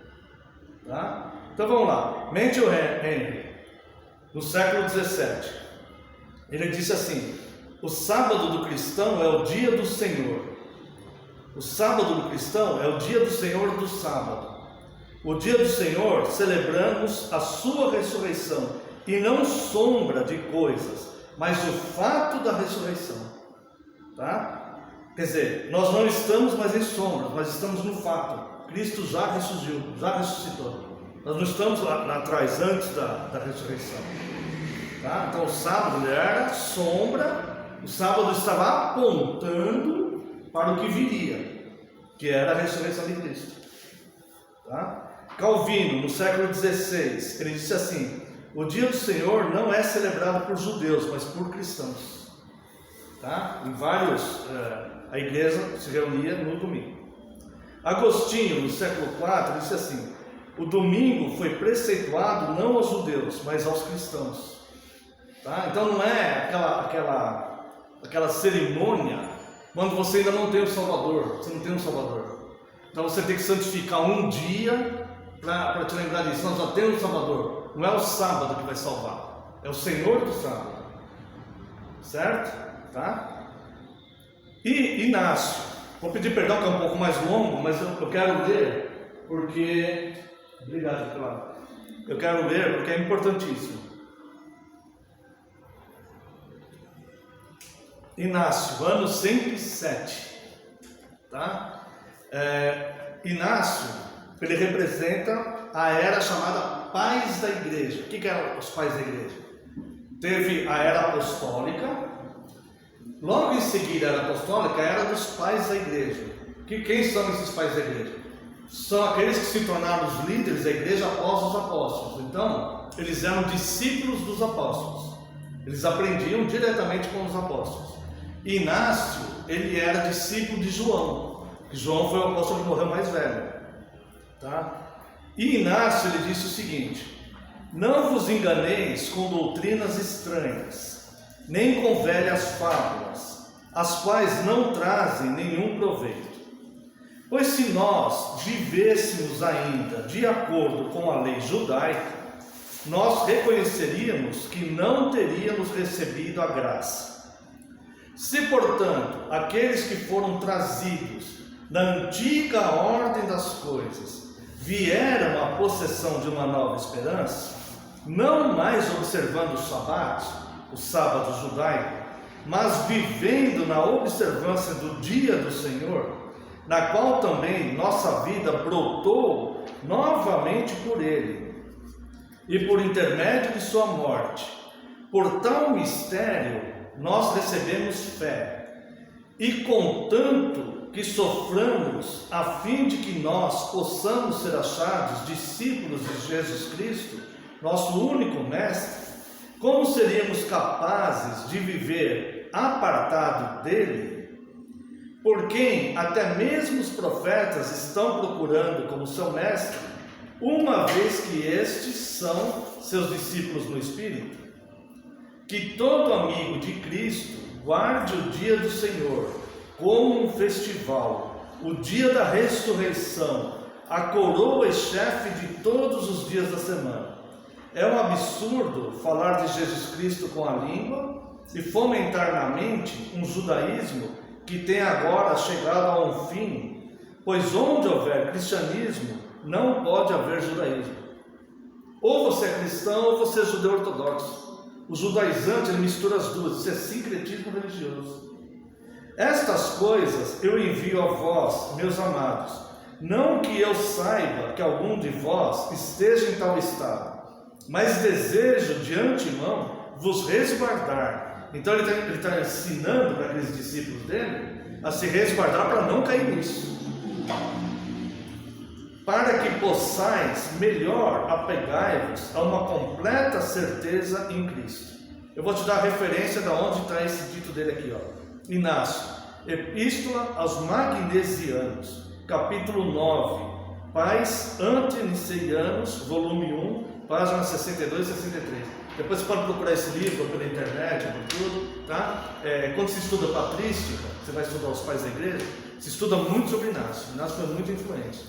[SPEAKER 1] tá? Então vamos lá. Matthew Henry no século XVII, ele disse assim: o sábado do cristão é o dia do Senhor. O sábado do cristão é o dia do Senhor do sábado. O dia do Senhor celebramos a sua ressurreição, e não sombra de coisas, mas o fato da ressurreição, tá? Quer dizer, nós não estamos mais em sombras, mas estamos no fato. Cristo já ressurgiu, já ressuscitou. Nós não estamos lá atrás, antes da ressurreição, tá? Então o sábado era sombra, o sábado estava apontando para o que viria, que era a ressurreição de Cristo, tá? Calvino, no século XVI, ele disse assim: o dia do Senhor não é celebrado por judeus, mas por cristãos, tá? Em vários, a igreja se reunia no domingo. Agostinho, no século IV, disse assim: o domingo foi preceituado não aos judeus, mas aos cristãos, tá? Então não é aquela cerimônia quando você ainda não tem o Salvador, você não tem um Salvador. Então você tem que santificar um dia para te lembrar disso. Nós já temos o Salvador. Não é o sábado que vai salvar, é o Senhor do sábado, certo? Tá? E Inácio, vou pedir perdão que é um pouco mais longo, mas eu quero ler porque... Obrigado, claro. Eu quero ler porque é importantíssimo. Inácio, ano 107, tá? Inácio, ele representa a era chamada Pais da Igreja. O que eram os Pais da Igreja? Teve a era apostólica, logo em seguida a era apostólica, a era dos Pais da Igreja. Quem são esses Pais da Igreja? São aqueles que se tornaram os líderes da Igreja após os apóstolos. Então, eles eram discípulos dos apóstolos, eles aprendiam diretamente com os apóstolos. Inácio, ele era discípulo de João, que João foi o apóstolo que morreu mais velho, tá? E Inácio, ele disse o seguinte: não vos enganeis com doutrinas estranhas, nem com velhas fábulas, as quais não trazem nenhum proveito. Pois se nós vivêssemos ainda de acordo com a lei judaica, nós reconheceríamos que não teríamos recebido a graça. Se, portanto, aqueles que foram trazidos na antiga ordem das coisas vieram à possessão de uma nova esperança, não mais observando o sábado judaico, mas vivendo na observância do dia do Senhor, na qual também nossa vida brotou novamente por Ele, e por intermédio de sua morte. Por tal mistério nós recebemos fé, e contanto que soframos, a fim de que nós possamos ser achados discípulos de Jesus Cristo, nosso único Mestre, como seríamos capazes de viver apartado dele? Por quem até mesmo os profetas estão procurando como seu mestre, uma vez que estes são seus discípulos no Espírito? Que todo amigo de Cristo guarde o dia do Senhor como um festival, o dia da ressurreição, a coroa e chefe de todos os dias da semana. É um absurdo falar de Jesus Cristo com a língua e fomentar na mente um judaísmo que tem agora chegado a um fim, pois onde houver cristianismo, não pode haver judaísmo. Ou você é cristão ou você é judeu ortodoxo. O judaizante, ele mistura as duas, isso é sincretismo religioso. Estas coisas eu envio a vós, meus amados, não que eu saiba que algum de vós esteja em tal estado, mas desejo de antemão vos resguardar. Então ele está ensinando para aqueles discípulos dele a se resguardar para não cair nisso, para que possais melhor apegai-vos a uma completa certeza em Cristo. Eu vou te dar a referência de onde está esse dito dele aqui, ó. Inácio, Epístola aos Magnesianos, capítulo 9, Pais Anteniceianos, volume 1, páginas 62 e 63. Depois você pode procurar esse livro pela internet, por tudo, tá? Quando se estuda patrística, você vai estudar os pais da igreja, se estuda muito sobre Inácio. Inácio foi muito influente,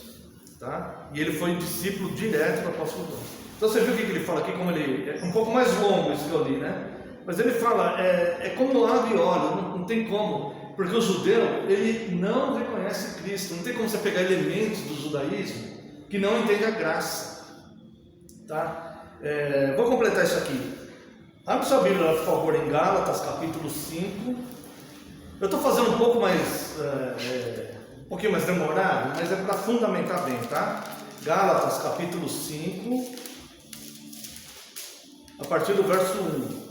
[SPEAKER 1] tá? E ele foi discípulo direto do apóstolo João. Então você viu o que ele fala aqui, como ele é um pouco mais longo isso que eu li, né? Mas ele fala, é como água e óleo, não tem como, porque o judeu, ele não reconhece Cristo, não tem como você pegar elementos do judaísmo que não entende a graça, tá? Vou completar isso aqui. Abre sua Bíblia, por favor, em Gálatas, capítulo 5. Eu estou fazendo um pouco mais, um pouquinho mais demorado, mas é para fundamentar bem, tá? Gálatas, capítulo 5, a partir do verso 1.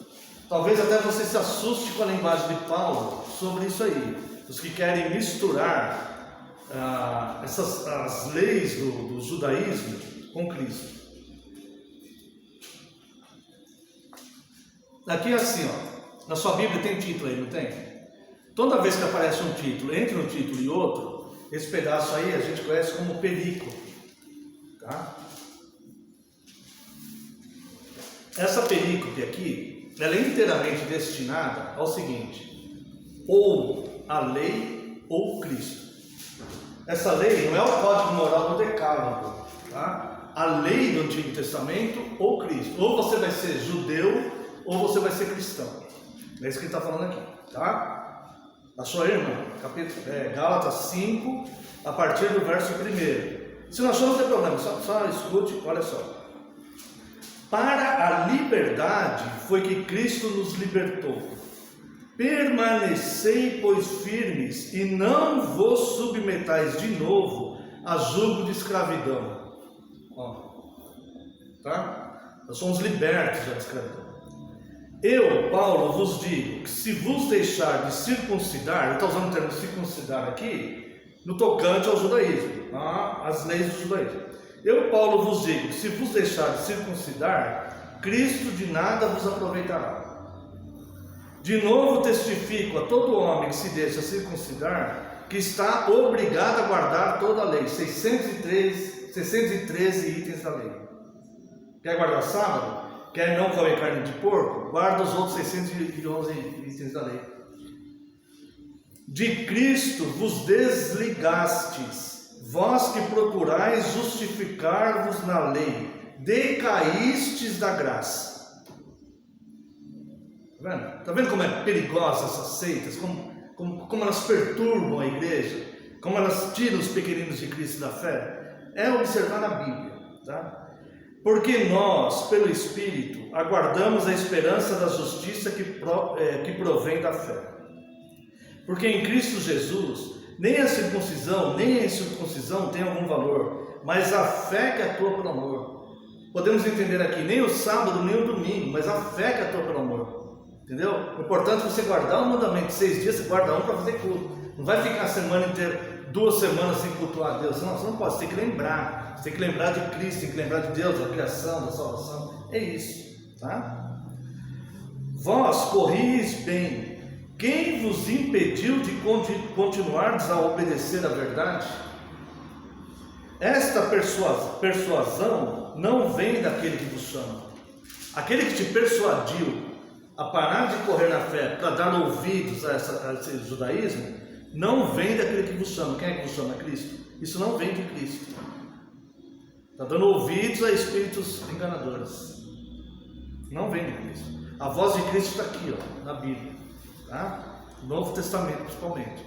[SPEAKER 1] Talvez até você se assuste com a linguagem de Paulo sobre isso aí. Os que querem misturar as leis do judaísmo com Cristo. Aqui é assim, ó, na sua Bíblia tem título aí, não tem? Toda vez que aparece um título, entre um título e outro, esse pedaço aí a gente conhece como perícope, tá? Essa perícope aqui, ela é inteiramente destinada ao seguinte: ou a lei ou Cristo. Essa lei não é o código moral do Decálogo, tá? A lei do Antigo Testamento ou Cristo. Ou você vai ser judeu ou você vai ser cristão. É isso que ele está falando aqui, tá? Achou aí, irmão? Gálatas 5, a partir do verso 1. Se não achou, não tem problema, só escute, olha só. Para a liberdade foi que Cristo nos libertou. Permanecei, pois, firmes, e não vos submetais de novo a jugo de escravidão. Ó, tá? Nós somos libertos da escravidão. Eu, Paulo, vos digo que se vos deixar de circuncidar, ele está usando o termo circuncidar aqui, no tocante ao judaísmo, às leis do judaísmo. Eu, Paulo, vos digo que se vos deixar de circuncidar, Cristo de nada vos aproveitará. De novo testifico a todo homem que se deixa circuncidar, que está obrigado a guardar toda a lei, 613 itens da lei. Quer guardar sábado? Quer não comer carne de porco? Guarda os outros 611 itens da lei. De Cristo vos desligastes, vós que procurais justificar-vos na lei, decaístes da graça. Está vendo? Está vendo como é perigosa essas seitas? Como elas perturbam a igreja? Como elas tiram os pequeninos de Cristo da fé? É observar na Bíblia, tá? Porque nós, pelo Espírito, aguardamos a esperança da justiça que provém da fé. Porque em Cristo Jesus, nem a circuncisão, nem a incircuncisão tem algum valor, mas a fé que atua pelo amor. Podemos entender aqui, nem o sábado, nem o domingo, mas a fé que atua pelo amor. Entendeu? É importante você guardar o mandamento. 6 dias você guarda um para fazer culto. Não vai ficar a semana inteira, 2 semanas sem cultuar a Deus. Não, você não pode, você tem que lembrar. Você tem que lembrar de Cristo, tem que lembrar de Deus, da criação, da salvação. É isso, tá? Vós corrieis bem. Quem vos impediu de continuardes a obedecer à verdade? Esta persuasão não vem daquele que vos chama. Aquele que te persuadiu a parar de correr na fé para dar ouvidos a esse judaísmo, não vem daquele que vos chama. Quem é que vos chama? Cristo. Isso não vem de Cristo. Está dando ouvidos a espíritos enganadores. Não vem de Cristo. A voz de Cristo está aqui, ó, na Bíblia, tá? Novo Testamento principalmente.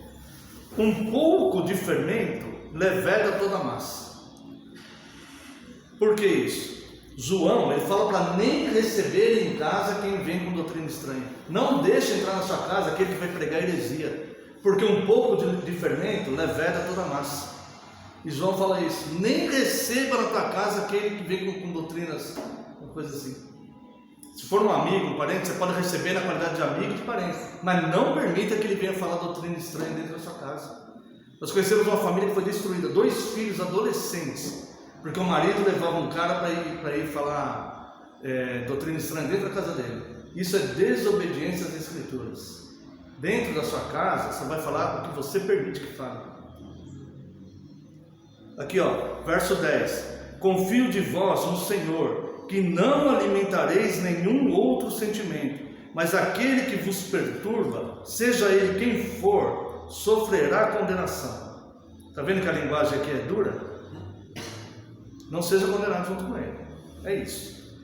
[SPEAKER 1] Um pouco de fermento leveda toda a massa. Por que isso? João, ele fala para nem receber em casa quem vem com doutrina estranha. Não deixe entrar na sua casa aquele que vai pregar heresia, porque um pouco de fermento leveda toda a massa. E João fala isso: nem receba na tua casa aquele que vem com doutrinas, uma coisa assim. Se for um amigo, um parente, você pode receber na qualidade de amigo e de parente, mas não permita que ele venha falar doutrina estranha dentro da sua casa. Nós conhecemos uma família que foi destruída, 2 filhos adolescentes, porque o marido levava um cara para ir falar doutrina estranha dentro da casa dele. Isso é desobediência às Escrituras. Dentro da sua casa, você vai falar o que você permite que fale. Aqui, ó, verso 10. Confio de vós no Senhor, que não alimentareis nenhum outro sentimento, mas aquele que vos perturba, seja ele quem for, sofrerá condenação. Está vendo que a linguagem aqui é dura? Não seja condenado junto com ele. É isso.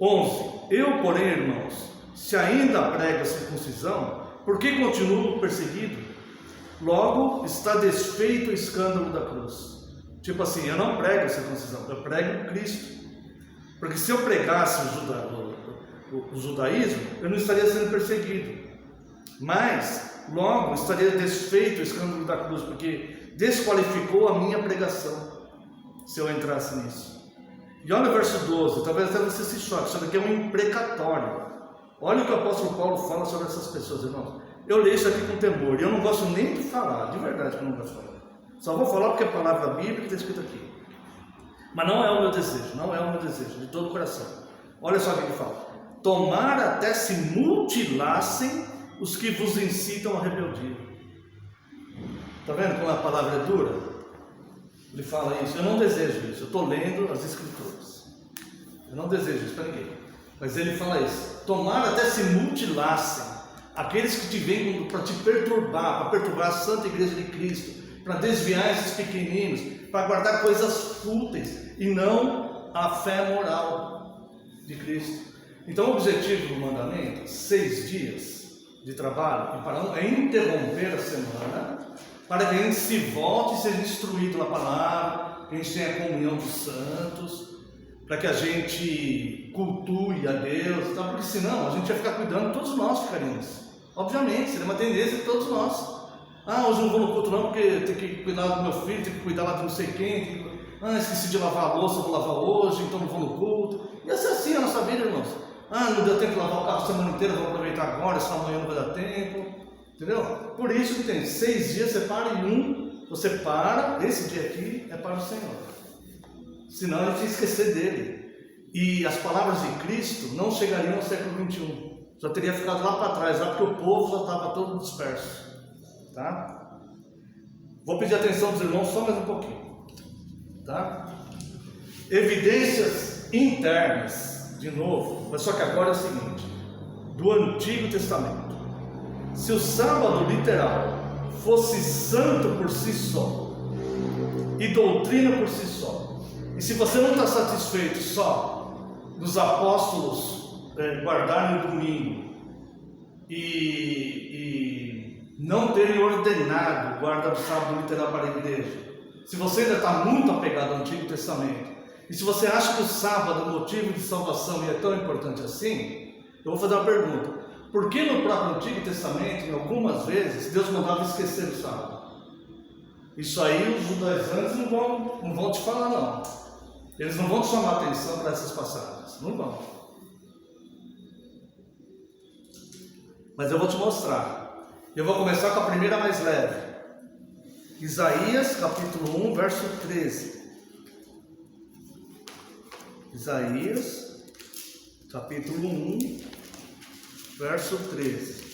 [SPEAKER 1] 11. Eu, porém, irmãos, se ainda prego a circuncisão, por que continuo perseguido? Logo está desfeito o escândalo da cruz. Tipo assim, eu não prego a circuncisão, eu prego Cristo. Porque se eu pregasse o judaísmo, eu não estaria sendo perseguido. Mas, logo estaria desfeito o escândalo da cruz, porque desqualificou a minha pregação, se eu entrasse nisso. E olha o verso 12, talvez até você se choque, isso aqui é um imprecatório. Olha o que o apóstolo Paulo fala sobre essas pessoas, irmãos. Eu leio isso aqui com temor, e eu não gosto nem de falar, de verdade que eu não gosto de falar. Só vou falar porque é a palavra bíblica que está escrita aqui. Mas não é o meu desejo, não é o meu desejo, de todo o coração. Olha só o que ele fala: tomar até se mutilassem os que vos incitam a rebeldia. Está vendo como a palavra é dura? Ele fala isso. Eu não desejo isso, eu estou lendo as Escrituras. Eu não desejo isso para ninguém. Mas ele fala isso: tomar até se mutilassem aqueles que te vêm para te perturbar, para perturbar a Santa Igreja de Cristo, para desviar esses pequeninos, para guardar coisas fúteis e não a fé moral de Cristo. Então o objetivo do mandamento, 6 dias de trabalho, é interromper a semana, para que a gente se volte e seja instruído na palavra, que a gente tenha a comunhão dos santos, para que a gente cultue a Deus, tá? Porque senão a gente ia ficar cuidando, todos nós ficaríamos. Obviamente, seria uma tendência de todos nós. Hoje eu não vou no culto não, porque tem que cuidar do meu filho, tem que cuidar lá de não sei quem, esqueci de lavar a louça, vou lavar hoje, então não vou no culto. Ia ser assim a nossa vida, irmãos. Não deu tempo de lavar o carro a semana inteira, vou aproveitar agora, senão amanhã não vai dar tempo. Entendeu? Por isso que tem 6 dias, você para em um, você para, esse dia aqui é para o Senhor. Senão a gente ia esquecer dele. E as palavras de Cristo não chegariam ao século 21. Já teria ficado lá para trás, lá porque o povo já estava todo disperso. Tá? Vou pedir atenção dos irmãos só mais um pouquinho. Tá? Evidências internas, de novo, mas só que agora é o seguinte: do Antigo Testamento. Se o sábado literal fosse santo por si só, e doutrina por si só. E se você não está satisfeito só dos apóstolos guardarem o domingo e não terem ordenado o guarda do sábado literal para a igreja, se você ainda está muito apegado ao Antigo Testamento, e se você acha que o sábado é motivo de salvação e é tão importante assim, eu vou fazer uma pergunta: por que no próprio Antigo Testamento, em algumas vezes, Deus mandava esquecer o sábado? Isso aí os judaizantes não vão te falar, não. Eles não vão te chamar a atenção para essas passagens, não vão. Mas eu vou te mostrar. Eu vou começar com a primeira mais leve. Isaías capítulo 1, verso 13. Isaías capítulo 1, verso 13.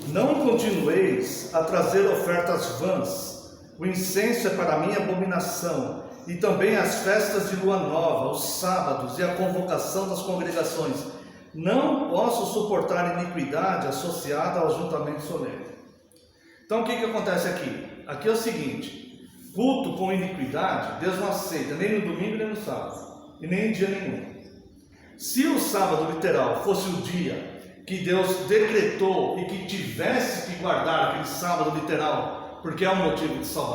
[SPEAKER 1] Não continueis a trazer ofertas vãs, o incenso é para mim abominação, e também as festas de lua nova, os sábados e a convocação das congregações. Não posso suportar iniquidade associada ao ajuntamento solene. Então o que acontece aqui? Aqui é o seguinte: culto com iniquidade, Deus não aceita, nem no domingo nem no sábado, e nem em dia nenhum. Se o sábado literal fosse o dia que Deus decretou e que tivesse que guardar aquele sábado literal, porque é um motivo de salvação,